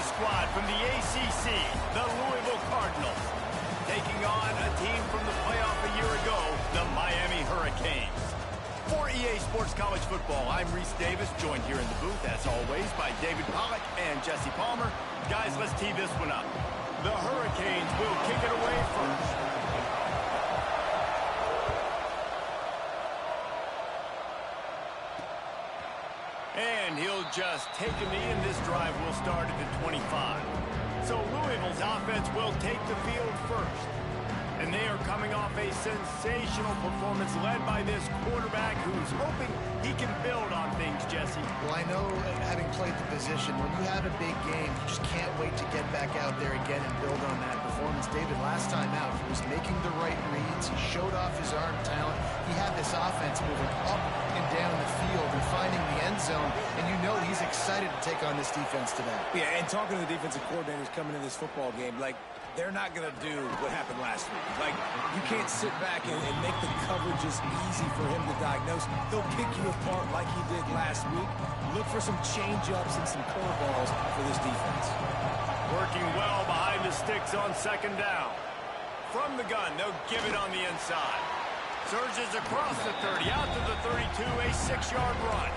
squad from the ACC, the Louisville Cardinals, taking on a team from the playoff a year ago, the Miami Hurricanes. For EA Sports College Football, I'm Reese Davis, joined here in the booth, as always, by David Pollack and Jesse Palmer. Guys, let's tee this one up. The Hurricanes will kick it away first. And he'll just take a knee, and this drive will start at the 25. So Louisville's offense will take the field first. And they are coming off a sensational performance led by this quarterback who's hoping he can build on things, Jesse. Well, I know, having played the position, when you have a big game, you just can't wait to get back out there again and build on that performance. David, last time out, he was making the right reads. He showed off his arm talent. He had this offense moving up and down the field and finding the end zone. And you know he's excited to take on this defense today. Yeah, and talking to the defensive coordinators coming in this football game, like, they're not going to do what happened last week. Like, you can't sit back and make the coverages easy for him to diagnose. He'll pick you apart like he did last week. Look for some change-ups and some curveballs for this defense. Working well behind the sticks on second down. From the gun, they'll give it on the inside. Surges across the 30, out to the 32, a 6-yard run.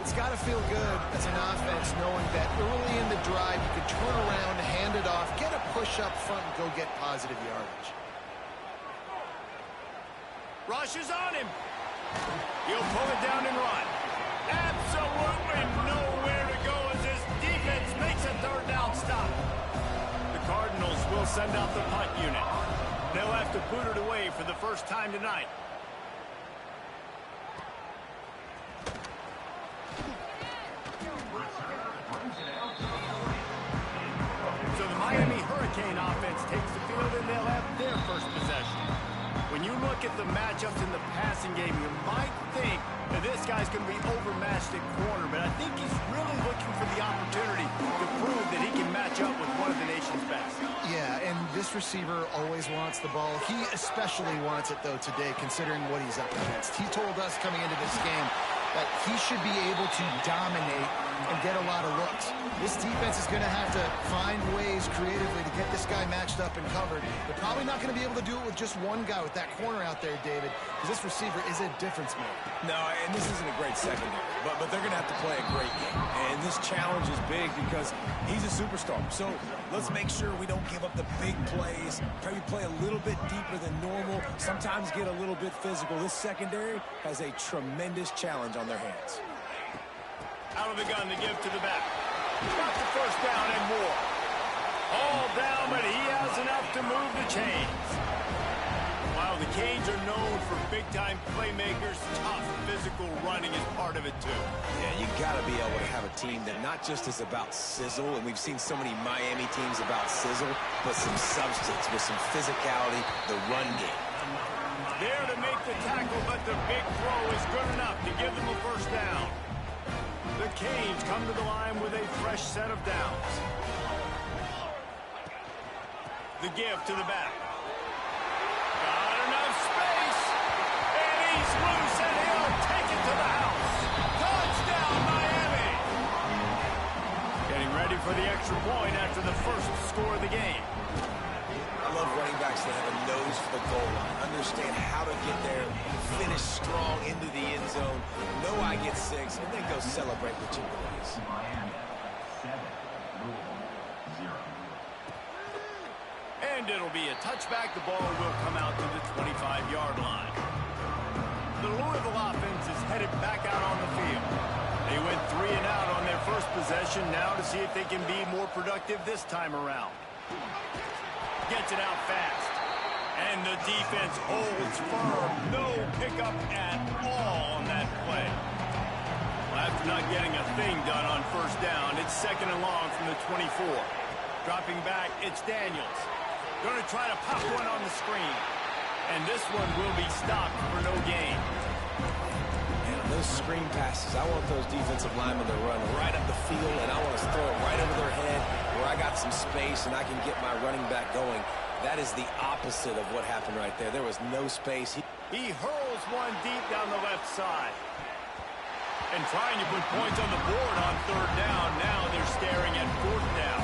It's got to feel good as an offense knowing that early in the drive you can turn around, hand it off, get a push up front, and go get positive yardage. Rush is on him. He'll pull it down and run. Absolutely nowhere to go as this defense makes a third down stop. The Cardinals will send out the punt unit. They'll have to boot it away for the first time tonight. So the Miami Hurricane offense takes the field, and they'll have their first possession. When you look at the matchups in the passing game, you might think that this guy's going to be overmatched at corner, but I think he's really looking for the opportunity to prove that he can match up with one of the nation's best. Yeah, and this receiver always wants the ball. He especially wants it, though, today, considering what he's up against. He told us coming into this game that he should be able to dominate and get a lot of looks. This defense is going to have to find ways creatively to get this guy matched up and covered. They're probably not going to be able to do it with just one guy with that corner out there, David, because this receiver is a difference maker. No, and this isn't a great secondary, but they're going to have to play a great game. And this challenge is big because he's a superstar. So let's make sure we don't give up the big plays, maybe play a little bit deeper than normal, sometimes get a little bit physical. This secondary has a tremendous challenge on their hands. Out of the gun to give to the back. Got the first down and more. All down, but he has enough to move the chains. While the Canes are known for big-time playmakers, tough physical running is part of it, too. Yeah, you got to be able to have a team that not just is about sizzle, and we've seen so many Miami teams about sizzle, but some substance with some physicality, the run game. There to make the tackle, but the big throw is good enough to give them a first down. The Canes come to the line with a fresh set of downs. The give to the back. Got enough space. And he's loose, and he'll take it to the house. Touchdown, Miami. Getting ready for the extra point after the first score of the game. I love running backs that have a nose for the goal line. Understand how to get there, finish strong into the end zone, know I get 6, and then go celebrate with your boys. And it'll be a touchback. The ball will come out to the 25-yard line. The Louisville offense is headed back out on the field. They went 3 and out on their first possession, now to see if they can be more productive this time around. Gets it out fast. And the defense holds firm. No pickup at all on that play. Well, after not getting a thing done on first down, it's 2nd and long from the 24. Dropping back, it's Daniels. Going to try to pop one on the screen. And this one will be stopped for no gain. And on those screen passes, I want those defensive linemen to run right up the field, and I want to throw it right over their head where I got some space and I can get my running back going. That is the opposite of what happened right there. There was no space. He hurls one deep down the left side. And trying to put points on the board on third down. Now they're staring at fourth down.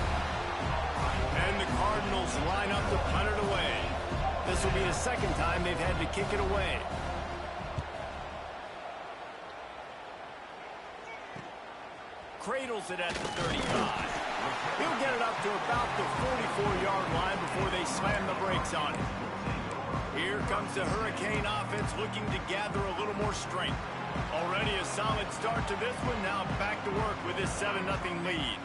And the Cardinals line up to punt it away. This will be the second time they've had to kick it away. Cradles it at the 35. He'll get it up to about the 44-yard line before they slam the brakes on it. Here comes the Hurricane offense looking to gather a little more strength. Already a solid start to this one. Now back to work with this 7-0 lead.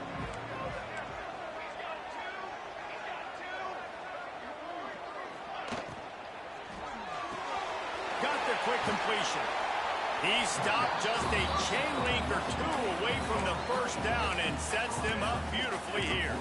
Got the quick completion. He stopped just a chain link or two away from the first down and sets them up beautifully here.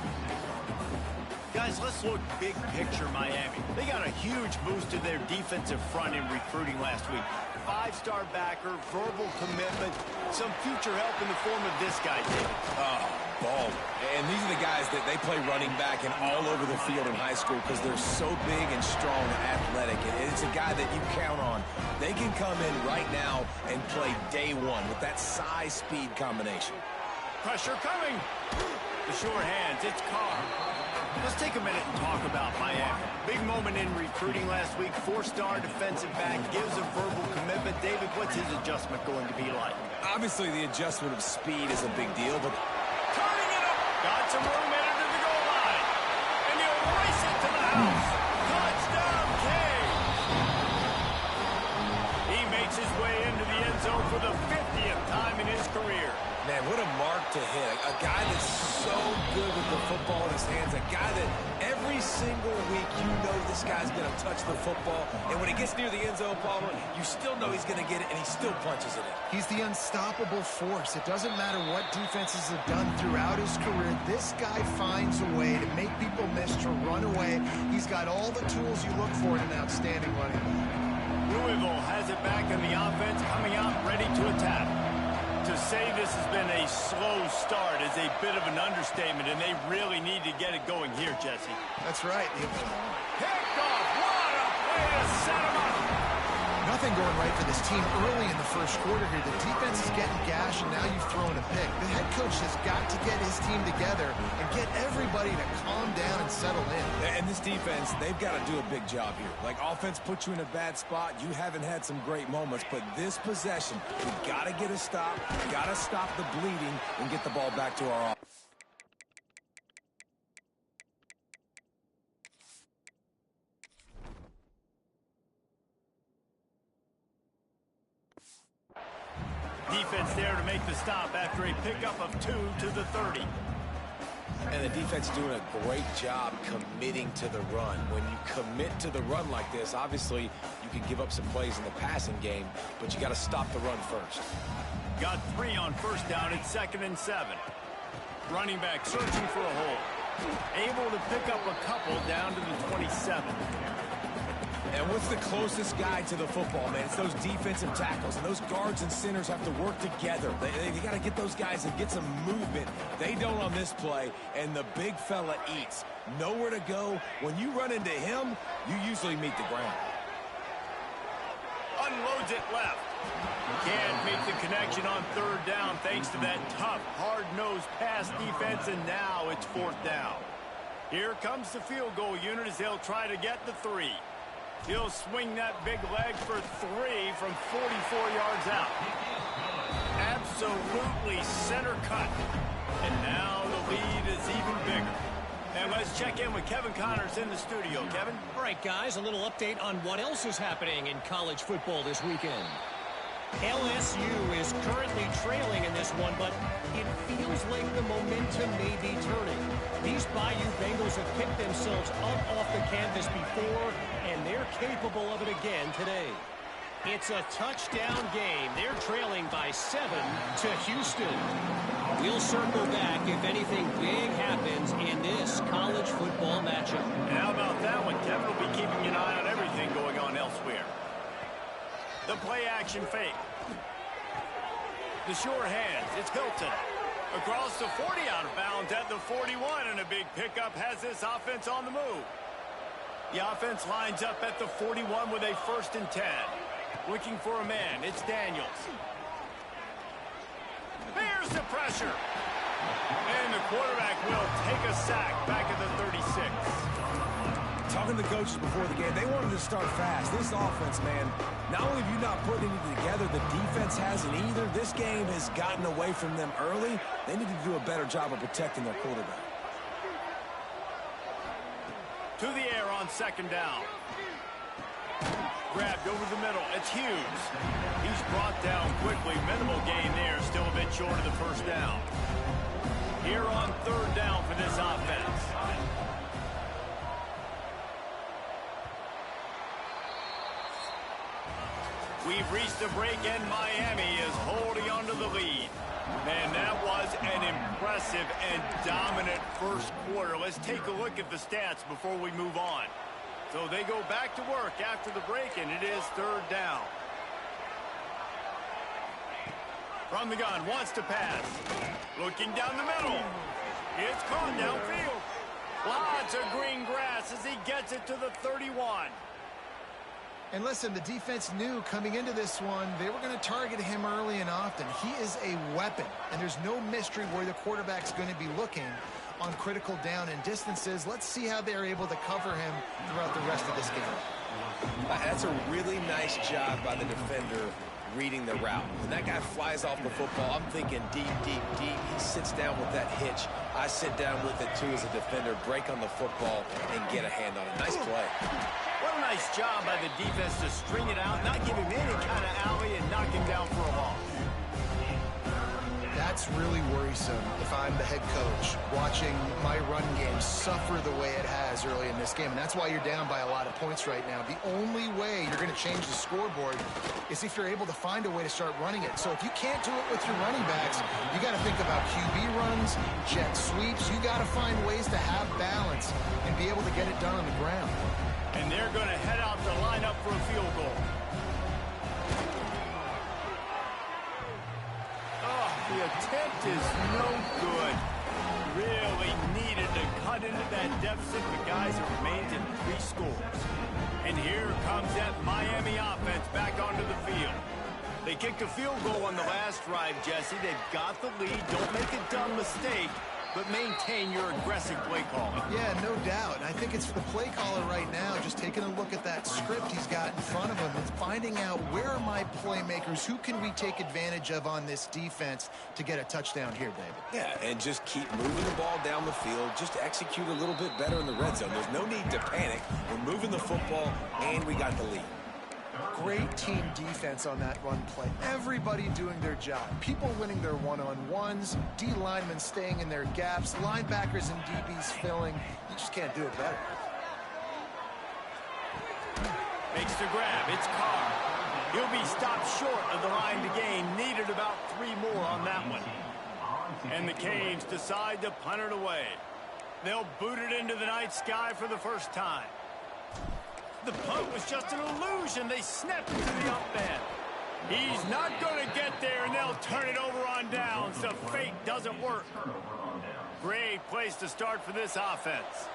Guys, let's look big picture Miami. They got a huge boost to their defensive front in recruiting last week. 5-star backer, verbal commitment, some future help in the form of this guy, David. Oh, ball. And these are the guys that they play running back and all over the field in high school because they're so big and strong and athletic. And it's a guy that you count on. They can come in right now and play day one with that size-speed combination. Pressure coming. The sure hands, it's Carr. Let's take a minute and talk about Miami. Big moment in recruiting last week. 4-star defensive back gives a verbal commitment. David, what's his adjustment going to be like? Obviously, the adjustment of speed is a big deal, but Turning it up. Got some room in it to the goal line. And he'll race it to the house. Touchdown, King. He makes his way into the end zone for the 50th time in his career. man, what a mark to hit. A guy that's so good with the football in his hands. A guy that every single week you know this guy's going to touch the football. And when he gets near the end zone, Palmer, you still know he's going to get it, and he still punches it in. He's the unstoppable force. It doesn't matter what defenses have done throughout his career. This guy finds a way to make people miss, to run away. He's got all the tools you look for in an outstanding running back. Louisville has it back in the offense, coming out ready to attack. To say this has been a slow start is a bit of an understatement, and they really need to get it going here, Jesse. That's right. Picked off. What a play to set him up. Nothing going right for this team early in the first quarter here. The defense is getting gashed, and now you've thrown a pick. The head coach has got to get his team together and get everybody to calm down and settle in. And this defense, they've got to do a big job here. Like, offense puts you in a bad spot. You haven't had some great moments, but this possession, we've got to get a stop, got to stop the bleeding, and get the ball back to our offense. Defense there to make the stop after a pickup of 2 to the 30. And the defense doing a great job committing to the run. When you commit to the run like this, obviously you can give up some plays in the passing game, but you got to stop the run first. Got 3 on first down. It's 2nd and 7. Running back searching for a hole. Able to pick up a couple down to the 27. And what's the closest guy to the football, man? It's those defensive tackles, and those guards and centers have to work together. They got to get those guys and get some movement. They don't on this play, and the big fella eats. Nowhere to go. When you run into him, you usually meet the ground. Unloads it left. Can't make the connection on third down thanks to that tough, hard-nosed pass defense, and now it's 4th down. Here comes the field goal unit as they'll try to get the 3. He'll swing that big leg for 3 from 44 yards out. Absolutely center cut. And now the lead is even bigger. And let's check in with Kevin Connors in the studio. Kevin? All right, guys, a little update on what else is happening in college football this weekend. LSU is currently trailing in this one, but it feels like the momentum may be turning. These Bayou Bengals have picked themselves up off the canvas before, and they're capable of it again today. It's a touchdown game. They're trailing by 7 to Houston. We'll circle back if anything big happens in this college football matchup. And how about that one? Kevin will be keeping an eye on everything going on elsewhere. The play-action fake. The sure hands. It's Hilton. Across the 40, out of bounds at the 41, and a big pickup has this offense on the move. The offense lines up at the 41 with a 1st and 10. Looking for a man. It's Daniels. pressure. And the quarterback will take a sack back at the 36. Talking to the coaches before the game, they wanted to start fast. This offense, man, not only have you not put anything together, the defense hasn't either. This game has gotten away from them early. They need to do a better job of protecting their quarterback. To the air on second down. Grabbed over the middle. It's Hughes. He's brought down quickly. Minimal gain there. Still a bit short of the first down. Here on third down for this offense. We've reached the break, and Miami is holding on to the lead. Man, that was an impressive and dominant first quarter. Let's take a look at the stats before we move on. So they go back to work after the break, and it is third down. From the gun, wants to pass. Looking down the middle. It's caught downfield. Lots of green grass as he gets it to the 31. And listen, the defense knew coming into this one, they were going to target him early and often. He is a weapon, and there's no mystery where the quarterback's going to be looking on critical down and distances. Let's see how they're able to cover him throughout the rest of this game. That's a really nice job by the defender reading the route. When that guy flies off the football, I'm thinking deep, deep, deep. He sits down with that hitch. I sit down with it, too, as a defender, break on the football, and get a hand on it. Nice play. What a nice job by the defense to string it out, not give him any kind of alley, and knock him down for a loss. That's really worrisome if I'm the head coach watching my run game suffer the way it has early in this game. And that's why you're down by a lot of points right now. The only way you're going to change the scoreboard is if you're able to find a way to start running it. So if you can't do it with your running backs, you got to think about QB runs, jet sweeps. You got to find ways to have balance and be able to get it done on the ground. And they're going to head out to line up for a field goal. The attempt is no good. Really needed to cut into that deficit. The guys have remained in 3 scores. And here comes that Miami offense back onto the field. They kicked a field goal on the last drive, Jesse. They've got the lead. Don't make a dumb mistake, but maintain your aggressive play calling. Yeah, no doubt. And I think it's the play caller right now just taking a look at that script he's got in front of him and finding out where are my playmakers, who can we take advantage of on this defense to get a touchdown here, David. Yeah, and just keep moving the ball down the field. Just execute a little bit better in the red zone. There's no need to panic. We're moving the football, and we got the lead. Great team defense on that run play. Everybody doing their job. People winning their one-on-ones, D linemen staying in their gaps, linebackers and DBs filling. You just can't do it better. Makes the grab. It's Carr. He'll be stopped short of the line to gain. Needed about 3 more on that one. And the Canes decide to punt it away. They'll boot it into the night sky for the first time. The punt was just an illusion. They snapped it to the up man. He's not going to get there, and they'll turn it over on downs. The fake doesn't work. Great place to start for this offense.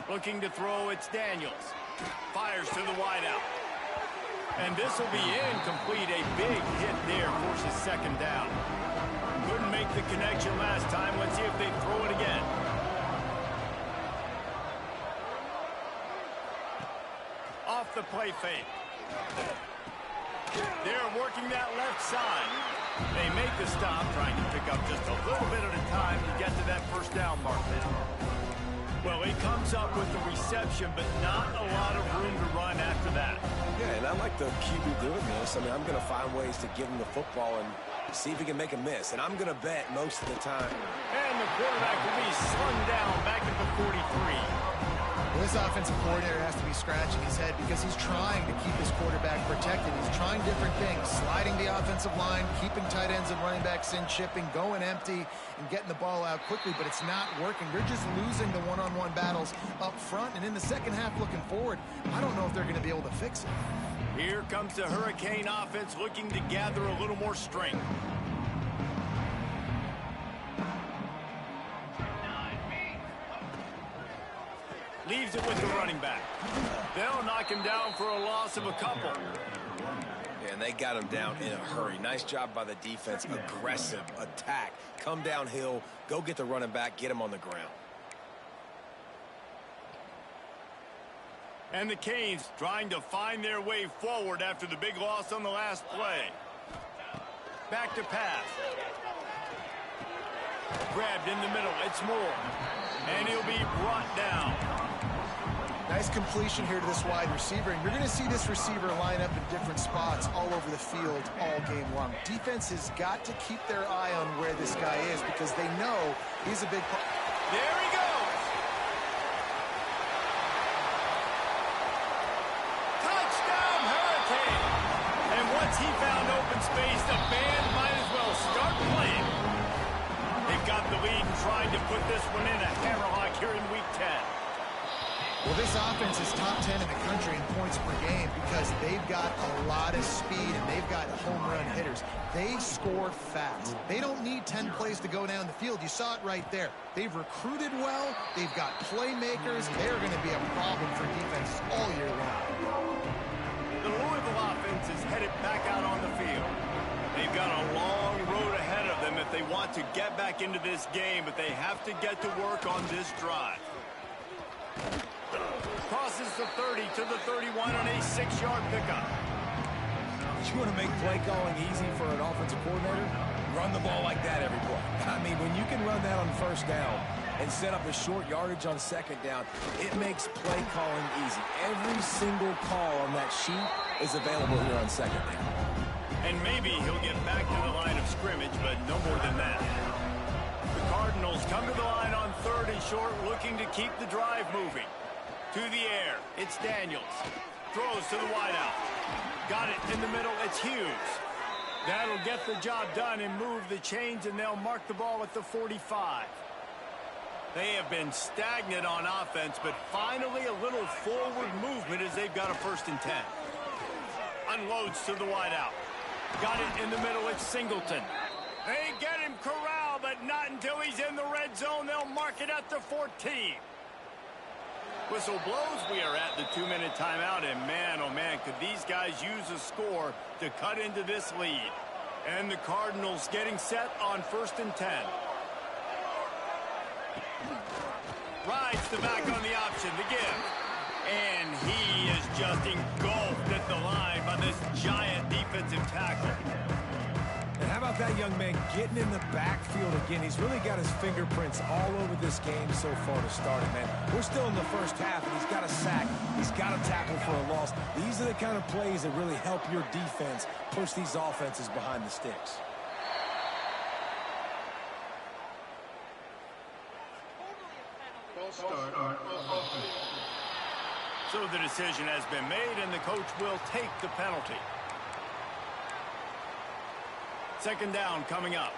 Looking to throw, it's Daniels. Fires to the wideout. And this will be incomplete. A big hit there forces second down. Couldn't make the connection last time. Let's see if they throw it again. Off the play fake. They're working that left side. They make the stop, trying to pick up just a little bit at a time to get to that first down mark now. Well, he comes up with the reception, but not a lot of room to run after that. Yeah, and I like the QB doing this. I mean, I'm going to find ways to give him the football and see if he can make a miss. And I'm going to bet most of the time. And the quarterback will be slung down back at the 43. Well, this offensive coordinator has to be scratching his head because he's trying to keep his quarterback protected. He's trying different things, sliding the offensive line, keeping tight ends and running backs in, chipping, going empty, and getting the ball out quickly, but it's not working. They're just losing the one-on-one battles up front, and in the second half looking forward, I don't know if they're going to be able to fix it. Here comes the Hurricane offense looking to gather a little more strength. Leaves it with the running back. They'll knock him down for a loss of a couple. Yeah, and they got him down in a hurry. Nice job by the defense. Aggressive attack. Come downhill, go get the running back, get him on the ground. And the Canes trying to find their way forward after the big loss on the last play. Back to pass. Grabbed in the middle. It's Moore. And he'll be brought down. Nice completion here to this wide receiver. And you're going to see this receiver line up in different spots all over the field all game long. Defense has got to keep their eye on where this guy is because they know he's a big part. There he goes. Touchdown, Hurricane. And once he found open space, the band might as well start playing. They've got the lead and trying to put this one in a hammerlock here in Week 10. Well, this offense is top 10 in the country in points per game because they've got a lot of speed and they've got home run hitters. They score fast. They don't need 10 plays to go down the field. You saw it right there. They've recruited well. They've got playmakers. They're going to be a problem for defenses all year long. The Louisville offense is headed back out on the field. They've got a long road ahead of them if they want to get back into this game, but they have to get to work on this drive. Crosses the 30 to the 31 on a 6-yard pickup. You want to make play calling easy for an offensive coordinator? Run the ball like that every play. I mean, when you can run that on first down and set up a short yardage on second down, it makes play calling easy. Every single call on that sheet is available here on second down. And maybe he'll get back to the line of scrimmage, but no more than that. The Cardinals come to the line on 3rd and short, looking to keep the drive moving. To the air, it's Daniels. Throws to the wideout. Got it in the middle, it's Hughes. That'll get the job done and move the chains, and they'll mark the ball at the 45. They have been stagnant on offense, but finally a little forward movement as they've got a 1st and 10. Unloads to the wideout. Got it in the middle, it's Singleton. They get him corralled, but not until he's in the red zone. They'll mark it at the 14. Whistle blows. We are at the 2-minute timeout, and man, oh man, could these guys use a score to cut into this lead. And the Cardinals getting set on 1st and 10. Rides the back on the option, the give. And he is just engulfed at the line by this giant defensive tackle. And how about that young man getting in the backfield again? He's really got his fingerprints all over this game so far to start it, man. We're still in the first half, and he's got a sack. He's got a tackle for a loss. These are the kind of plays that really help your defense push these offenses behind the sticks. So the decision has been made, and the coach will take the penalty. 2nd down coming up.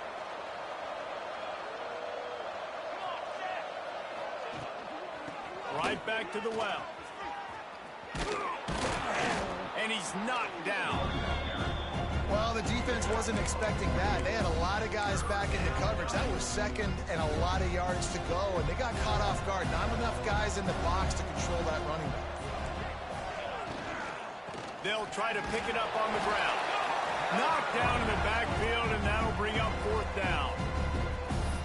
Right back to the well. And he's knocked down. Well, the defense wasn't expecting that. They had a lot of guys back into coverage. That was 2nd and a lot of yards to go, and they got caught off guard. Not enough guys in the box to control that running back. They'll try to pick it up on the ground. Knocked down in the backfield, and that'll bring up 4th down.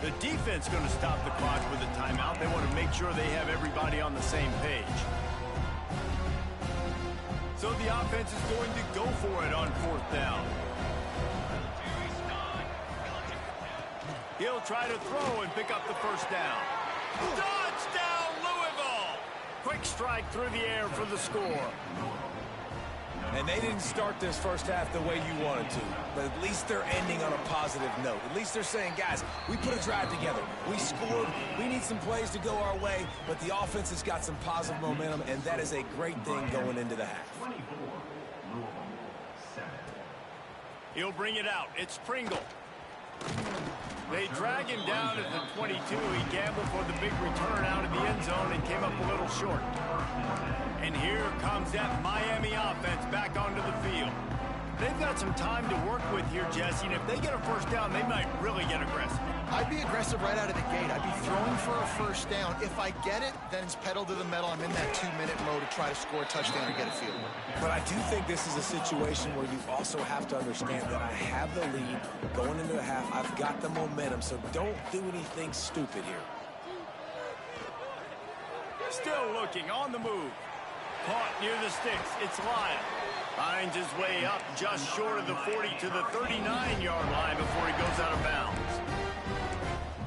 The defense going to stop the clock with a timeout. They want to make sure they have everybody on the same page. So the offense is going to go for it on 4th down. He'll try to throw and pick up the 1st down. Touchdown, Louisville! Quick strike through the air for the score. And they didn't start this first half the way you wanted to, but at least they're ending on a positive note. At least they're saying, guys, we put a drive together. We scored. We need some plays to go our way, but the offense has got some positive momentum, and that is a great thing going into the half. He'll bring it out. It's Pringle. They drag him down at the 22. He gambled for the big return out of the end zone and came up a little short. And here comes that Miami offense back onto the field. They've got got some time to work with here, Jesse, and if they get a first down, they might really get aggressive. I'd be aggressive right out of the gate. I'd be throwing for a first down. If I get it, then it's pedal to the metal. I'm in that 2-minute mode to try to score a touchdown or get a field goal. But I do think this is a situation where you also have to understand that I have the lead going into the half. I've got the momentum, so don't do anything stupid here. Still looking, on the move. Caught near the sticks. It's Lyle. Finds his way up just short of the 40 to the 39-yard line before he goes out of bounds.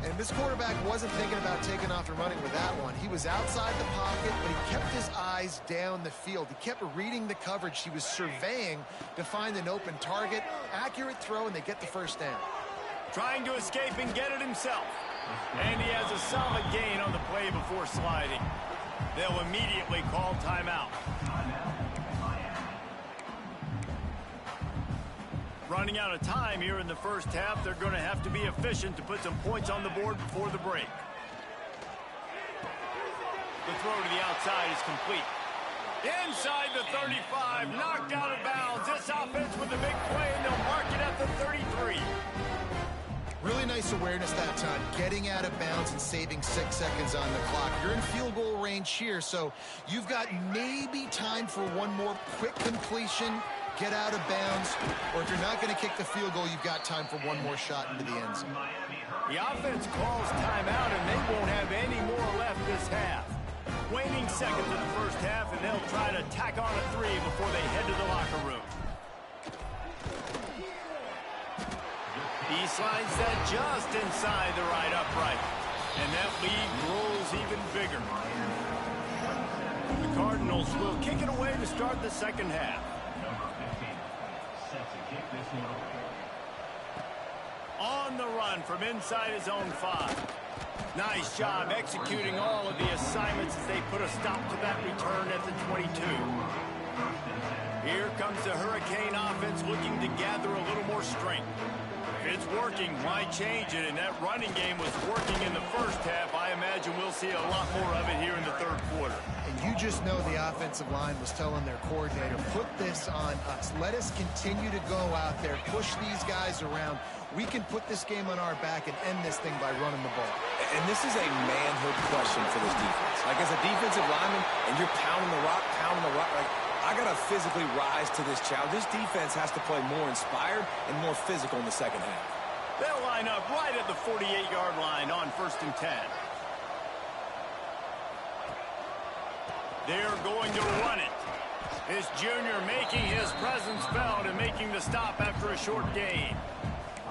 And this quarterback wasn't thinking about taking off and running with that one. He was outside the pocket, but he kept his eyes down the field. He kept reading the coverage. He was surveying to find an open target. Accurate throw, and they get the first down. Trying to escape and get it himself. And he has a solid gain on the play before sliding. They'll immediately call timeout. Running out of time here in the first half, they're going to have to be efficient to put some points on the board before the break. The throw to the outside is complete. Inside the 35, knocked out of bounds. This offense with a big play, and they'll mark it at the 33. Really nice awareness that time, getting out of bounds and saving 6 seconds on the clock. You're in field goal range here, so you've got maybe time for one more quick completion, get out of bounds, or if you're not going to kick the field goal, you've got time for one more shot into the end zone. The offense calls timeout, and they won't have any more left this half. Waning seconds in the first half, and they'll try to tack on a 3 before they head to the locker room. He slides that just inside the right upright, and that lead grows even bigger. The Cardinals will kick it away to start the second half. On the run from inside his own 5. Nice job executing all of the assignments as they put a stop to that return at the 22. Here comes the Hurricane offense looking to gather a little more strength. If it's working, why change it? And that running game was working in the first half. I imagine we'll see a lot more of it here in the third quarter. And you just know the offensive line was telling their coordinator, put this on us. Let us continue to go out there, push these guys around. We can put this game on our back and end this thing by running the ball. And this is a manhood question for this defense. Like, as a defensive lineman, and you're pounding the rock, like, I got to physically rise to this challenge. This defense has to play more inspired and more physical in the second half. They'll line up right at the 48-yard line on 1st and 10. They're going to run it. This junior making his presence felt and making the stop after a short gain.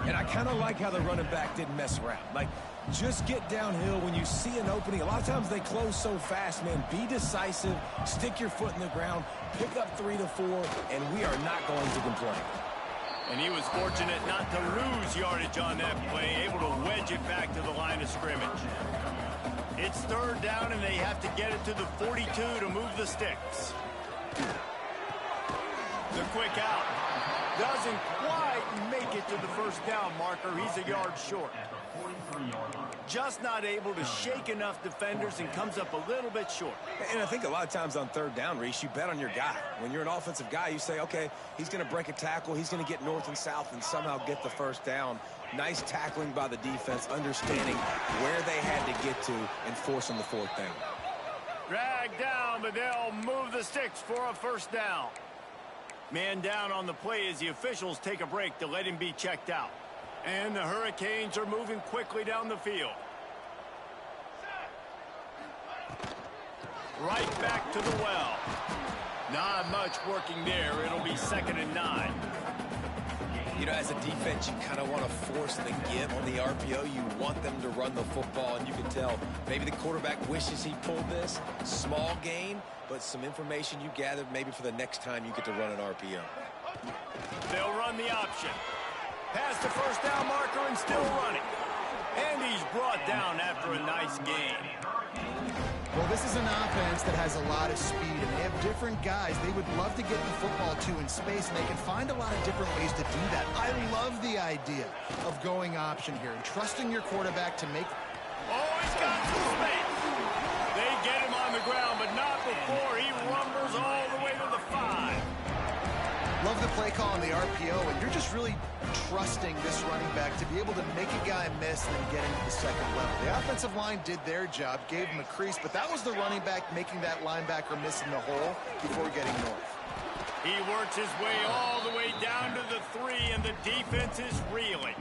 And I kind of like how the running back didn't mess around. Like, just get downhill when you see an opening. A lot of times they close so fast, man. Be decisive, stick your foot in the ground, pick up 3 to 4, and we are not going to complain. And he was fortunate not to lose yardage on that play, able to wedge it back to the line of scrimmage. It's 3rd down, and they have to get it to the 42 to move the sticks. The quick out doesn't quite make it to the first down marker. He's a yard short. Just not able to shake enough defenders and comes up a little bit short. And I think a lot of times on 3rd down, Reese, you bet on your guy. When you're an offensive guy, you say, okay, he's going to break a tackle, he's going to get north and south and somehow get the first down. Nice tackling by the defense, understanding where they had to get to and forcing the 4th down. Dragged down, but they'll move the sticks for a first down. Man down on the play as the officials take a break to let him be checked out. And the Hurricanes are moving quickly down the field. Right back to the well. Not much working there. It'll be 2nd and 9. You know, as a defense, you kind of want to force the give on the RPO. You want them to run the football, and you can tell maybe the quarterback wishes he pulled this. Small gain, but some information you gathered maybe for the next time you get to run an RPO. They'll run the option. Past the first down marker and still running. And he's brought down after a nice gain. Well, this is an offense that has a lot of speed, and they have different guys they would love to get the football to in space, and they can find a lot of different ways to do that. I love the idea of going option here and trusting your quarterback to make... Oh, he's got some space. They get him on the ground, but not before he rumbles all the way to the 5. Love the play call on the RPO, and you're just really trusting this running back to be able to make a guy miss and then get into the second level. The offensive line did their job, gave him a crease, but that was the running back making that linebacker miss in the hole before getting north. He works his way all the way down to the 3, and the defense is reeling.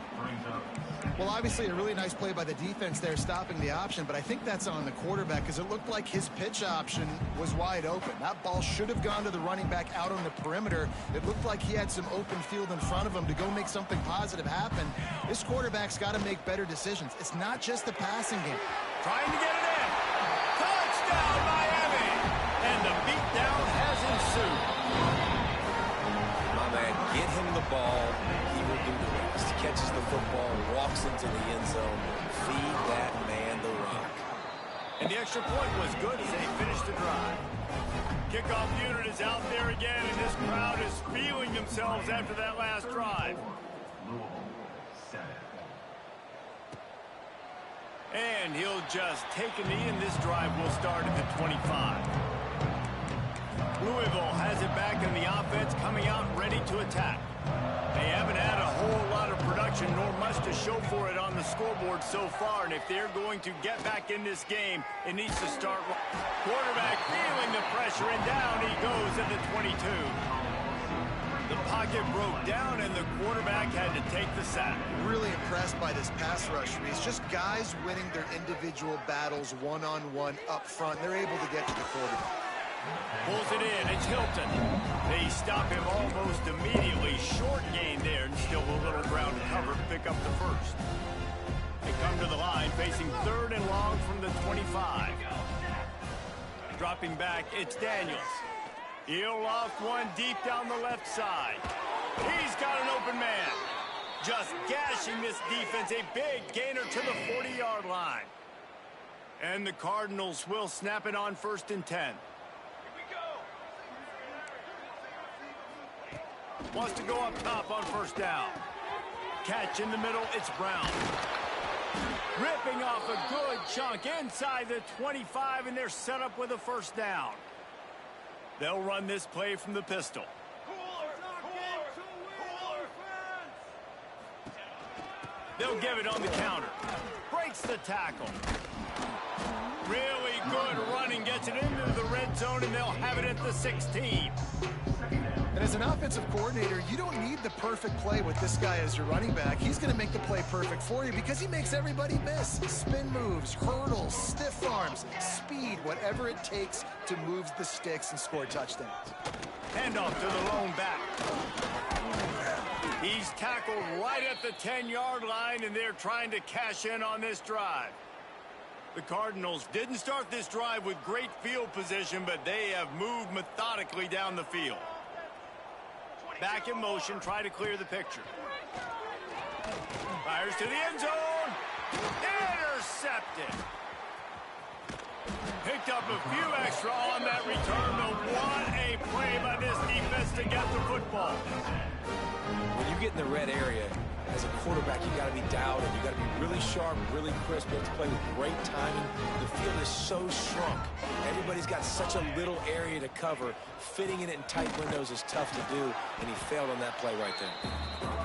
Well, obviously a really nice play by the defense there stopping the option, but I think that's on the quarterback because it looked like his pitch option was wide open. That ball should have gone to the running back out on the perimeter. It looked like he had some open field in front of him to go make something positive happen. This quarterback's got to make better decisions. It's not just the passing game. Trying to get it in. Touchdown, Miami! And the beatdown has ensued. My man, get him the ball. He will do the rest. Catches the football, walks into the end zone. Feed that man the rock. And the extra point was good as they finished the drive. Kickoff unit is out there again, and this crowd is feeling themselves after that last drive. And he'll just take a knee, and this drive will start at the 25. Louisville has it back in the offense, coming out ready to attack. They haven't had a whole lot of production, nor much to show for it on the scoreboard so far, and if they're going to get back in this game, it needs to start. Quarterback feeling the pressure, and down he goes at the 22. The pocket broke down, and the quarterback had to take the sack. Really impressed by this pass rush. It's just guys winning their individual battles one-on-one up front. They're able to get to the quarterback. Pulls it in. It's Hilton. They stop him almost immediately. Short gain there, and still a little ground to cover to pick up the first. They come to the line, facing 3rd and long from the 25. Dropping back, it's Daniels. He'll loft one deep down the left side. He's got an open man. Just gashing this defense. A big gainer to the 40-yard line. And the Cardinals will snap it on 1st and 10. Wants to go up top on 1st down. Catch in the middle, it's Brown. Ripping off a good chunk inside the 25, and they're set up with a 1st down. They'll run this play from the pistol. They'll give it on the counter. Breaks the tackle. Really good running, gets it into the red zone, and they'll have it at the 16. And as an offensive coordinator, you don't need the perfect play with this guy as your running back. He's going to make the play perfect for you because he makes everybody miss. Spin moves, hurdles, stiff arms, speed, whatever it takes to move the sticks and score touchdowns. Handoff to the lone back. He's tackled right at the 10-yard line, and they're trying to cash in on this drive. The Cardinals didn't start this drive with great field position, but they have moved methodically down the field. Back in motion, try to clear the picture. Fires to the end zone. Intercepted. Picked up a few extra on that return, but what a play by this defense to get the football. When you get in the red area, as a quarterback, you got to be dialed in. You got to be really sharp, really crisp. You have to play with great timing. The field is so shrunk. Everybody's got such a little area to cover. Fitting it in tight windows is tough to do, and he failed on that play right there.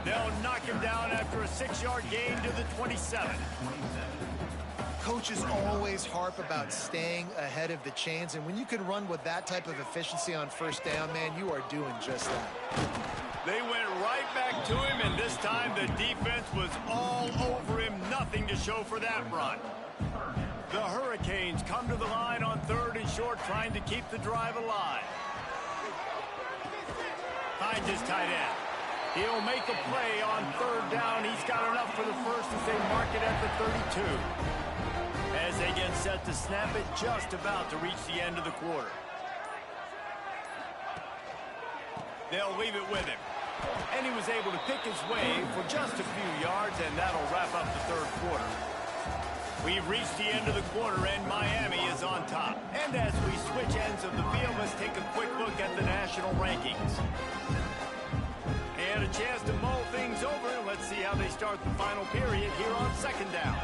They'll knock him down after a 6-yard gain to the 27. Coaches always harp about staying ahead of the chains, and when you can run with that type of efficiency on 1st down, man, you are doing just that. They went right back to him, and this time the defense was all over him. Nothing to show for that run. The Hurricanes come to the line on 3rd and short, trying to keep the drive alive. Finds his tight end. He'll make a play on 3rd down. He's got enough for the first as they mark it at the 32. As they get set to snap it, just about to reach the end of the quarter. They'll leave it with him. And he was able to pick his way for just a few yards, and that'll wrap up the 3rd quarter. We've reached the end of the quarter, and Miami is on top. And as we switch ends of the field, let's take a quick look at the national rankings. And a chance to mull things over. Let's see how they start the final period here on 2nd down.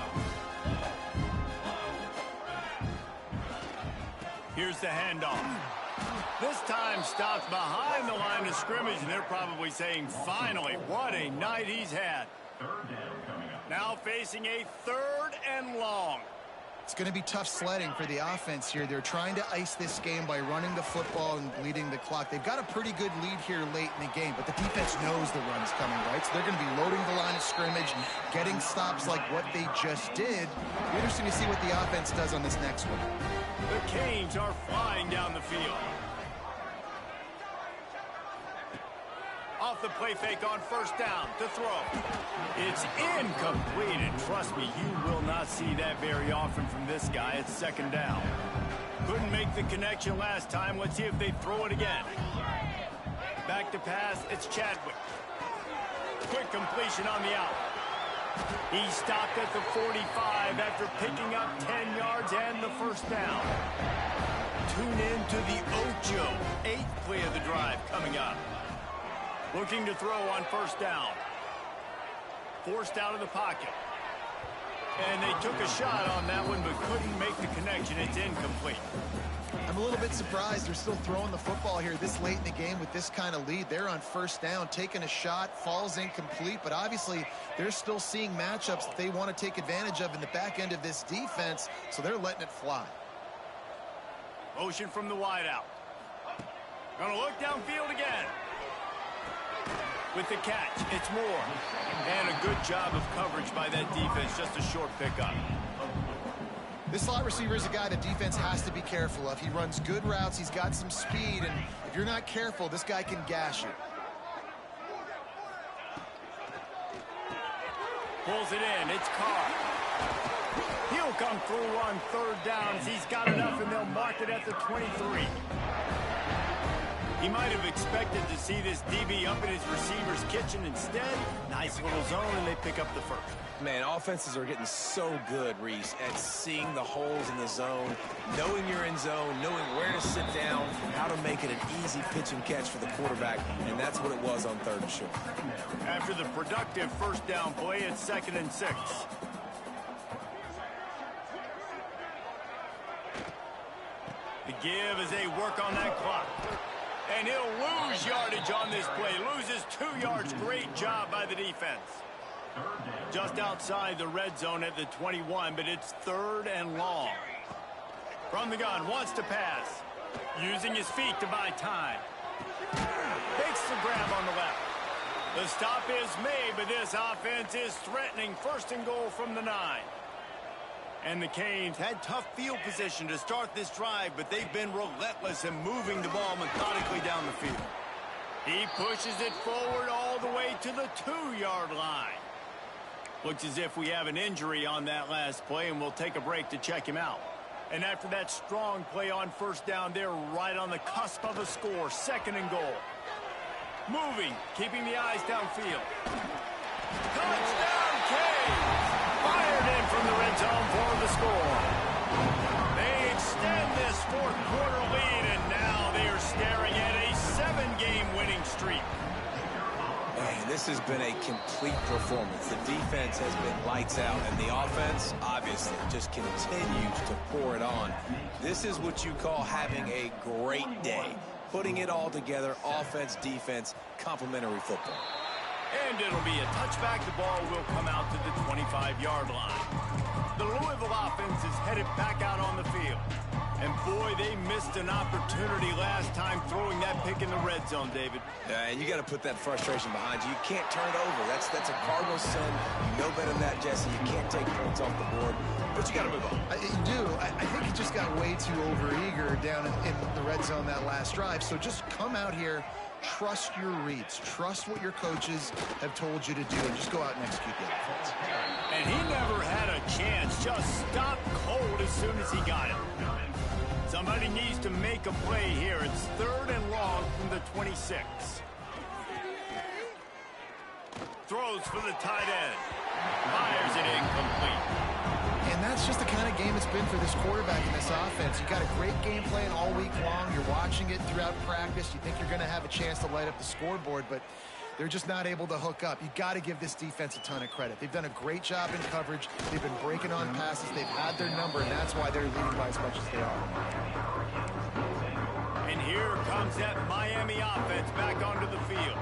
Here's the handoff. This time stopped behind the line of scrimmage, and they're probably saying, finally, what a night he's had. Now facing a 3rd and long. It's going to be tough sledding for the offense here. They're trying to ice this game by running the football and bleeding the clock. They've got a pretty good lead here late in the game, but the defense knows the run's coming, right? So they're going to be loading the line of scrimmage, getting stops like what they just did. It'll be interesting to see what the offense does on this next one. The Canes are flying down the field. Off the play fake on 1st down to throw. It's incomplete, and trust me, you will not see that very often from this guy at 2nd down. Couldn't make the connection last time. Let's see if they throw it again. Back to pass, it's Chadwick. Quick completion on the out. He stopped at the 45 after picking up 10 yards and the 1st down. Tune in to the Ocho, 8th play of the drive coming up. Looking to throw on 1st down. Forced out of the pocket. And they took a shot on that one, but couldn't make the connection. It's incomplete. I'm a little bit surprised they're still throwing the football here this late in the game with this kind of lead. They're on 1st down, taking a shot, falls incomplete, but obviously they're still seeing matchups that they want to take advantage of in the back end of this defense, so they're letting it fly. Motion from the wideout. Gonna look downfield again. With the catch, it's Moore. And a good job of coverage by that defense, just a short pickup. This slot receiver is a guy the defense has to be careful of. He runs good routes, he's got some speed, and if you're not careful, this guy can gash you. Pulls it in, it's Carr. He'll come through on 3rd downs. He's got enough, and they'll mark it at the 23. He might have expected to see this DB up in his receiver's kitchen. Instead, nice little zone, and they pick up the 1st. Man, offenses are getting so good, Reese, at seeing the holes in the zone, knowing you're in zone, knowing where to sit down, how to make it an easy pitch and catch for the quarterback, and that's what it was on 3rd and short. After the productive 1st down play, it's 2nd and 6. The give as they work on that clock. And he'll lose yardage on this play. Loses 2 yards. Great job by the defense. Just outside the red zone at the 21, but it's 3rd and long. From the gun, wants to pass. Using his feet to buy time. Makes the grab on the left. The stop is made, but this offense is threatening. 1st and goal from the 9. And the Canes had tough field position to start this drive, but they've been relentless in moving the ball methodically down the field. He pushes it forward all the way to the 2-yard line. Looks as if we have an injury on that last play, and we'll take a break to check him out. And after that strong play on 1st down, they're right on the cusp of a score. 2nd and goal. Moving, keeping the eyes downfield. Touchdown, Canes! Fired in from the red zone for the score. They extend this 4th quarter lead, and now they are staring at a 7-game winning streak. Man, this has been a complete performance. The defense has been lights out, and the offense, obviously, just continues to pour it on. This is what you call having a great day. Putting it all together, offense, defense, complementary football. And it'll be a touchback. The ball will come out to the 25-yard line. The Louisville offense is headed back out on the field. And boy, they missed an opportunity last time throwing that pick in the red zone, David. And you got to put that frustration behind you. You can't turn it over. That's a Cardinal sin. You know better than that, Jesse. You can't take points off the board, but you got to move on. You do. I think he just got way too overeager down in the red zone that last drive. So just come out here. Trust your reads. Trust what your coaches have told you to do, and just go out and execute the offense. And he never had a chance. Just stopped cold as soon as he got it. Somebody needs to make a play here. It's 3rd and long from the 26. Throws for the tight end. Fires it incomplete. And that's just the kind of game it's been for this quarterback in this offense. You got a great game plan all week long. You're watching it throughout practice. You think you're going to have a chance to light up the scoreboard, but they're just not able to hook up. You got to give this defense a ton of credit. They've done a great job in coverage. They've been breaking on passes. They've had their number, and that's why they're leading by as much as they are. And here comes brings that Miami offense back onto the field.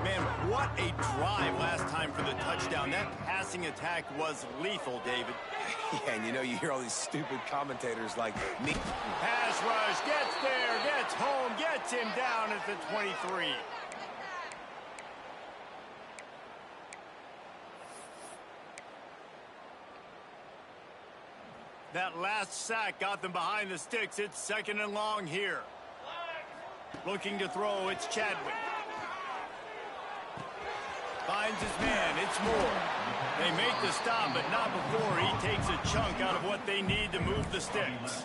Man, what a drive last time for the touchdown. That passing attack was lethal, David. Yeah, and you hear all these stupid commentators like me. Pass rush, gets there, gets home, gets him down at the 23. That last sack got them behind the sticks. It's 2nd and long here. Looking to throw, it's Chadwick. Finds his man, it's Moore. They make the stop, but not before he takes a chunk out of what they need to move the sticks.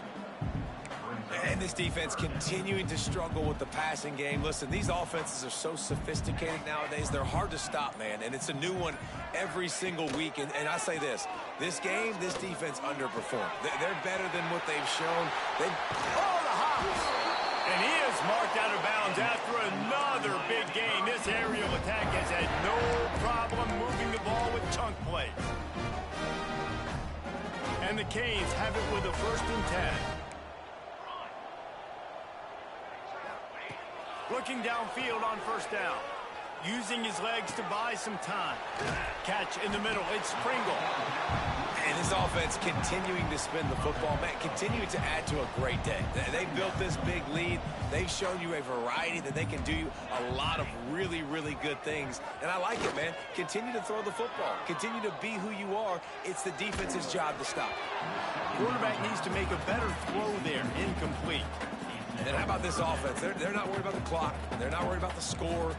And this defense continuing to struggle with the passing game. Listen, these offenses are so sophisticated nowadays. They're hard to stop, man. And it's a new one every single week. And I say this game, this defense underperformed. They're better than what they've shown. Oh, the hops! And he is marked out of bounds after another big gain. This aerial attack has had no problem moving the ball with chunk plays. And the Canes have it with a 1st and 10. Looking downfield on 1st down. Using his legs to buy some time. Catch in the middle. It's Pringle. And this offense continuing to spin the football, man, continuing to add to a great day. They built this big lead. They've shown you a variety that they can do a lot of really, really good things. And I like it, man. Continue to throw the football. Continue to be who you are. It's the defense's job to stop. Quarterback needs to make a better throw there. Incomplete. And how about this offense? They're not worried about the clock. They're not worried about the score.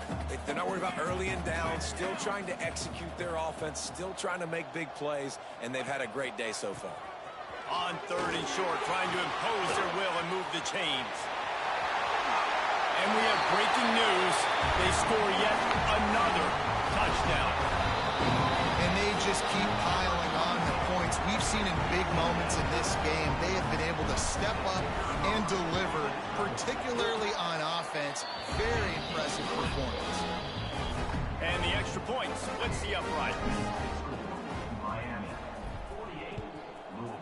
They're not worried about early and down. Still trying to execute their offense. Still trying to make big plays. And they've had a great day so far. On 3rd and short, trying to impose their will and move the chains. And we have breaking news. They score yet another touchdown. And they just keep piling on the points. We've seen in big moments in this game, they have been able to step up and deliver, particularly on offense. Very impressive performance. And the extra point splits the upright. Miami, 48, Louisville,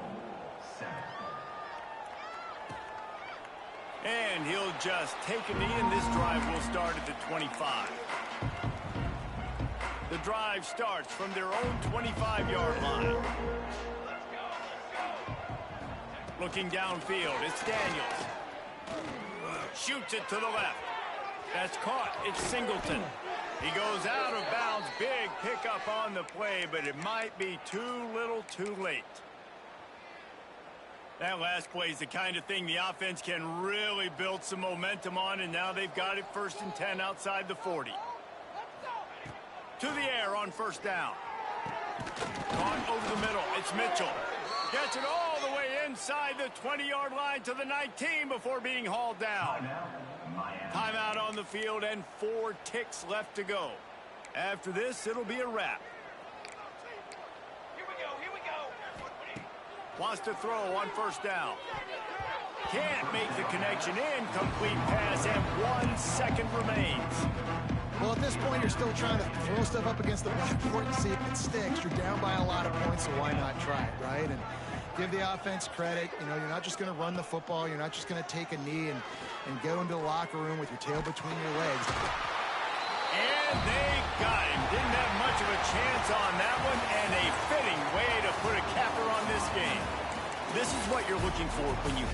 7. And he'll just take a knee, and this drive will start at the 25. The drive starts from their own 25-yard line. Looking downfield, it's Daniels. Shoots it to the left. That's caught. It's Singleton. He goes out of bounds. Big pickup on the play, but it might be too little too late. That last play is the kind of thing the offense can really build some momentum on, and now they've got it 1st and 10 outside the 40. To the air on 1st down. Caught over the middle. It's Mitchell. Gets it all the way inside the 20-yard line to the 19 before being hauled down. Timeout on the field and 4 ticks left to go. After this, it'll be a wrap. Here we go. Wants to throw on 1st down. Can't make the connection. Incomplete pass, and 1 second remains. Well, at this point, you're still trying to throw stuff up against the backboard and see if it sticks. You're down by a lot of points, so why not try it, right? And give the offense credit. You know, you're not just going to run the football. You're not just going to take a knee and go into the locker room with your tail between your legs. And they got him. Didn't have much of a chance on that one, and a fitting way to put a capper on this game. This is what you're looking for when you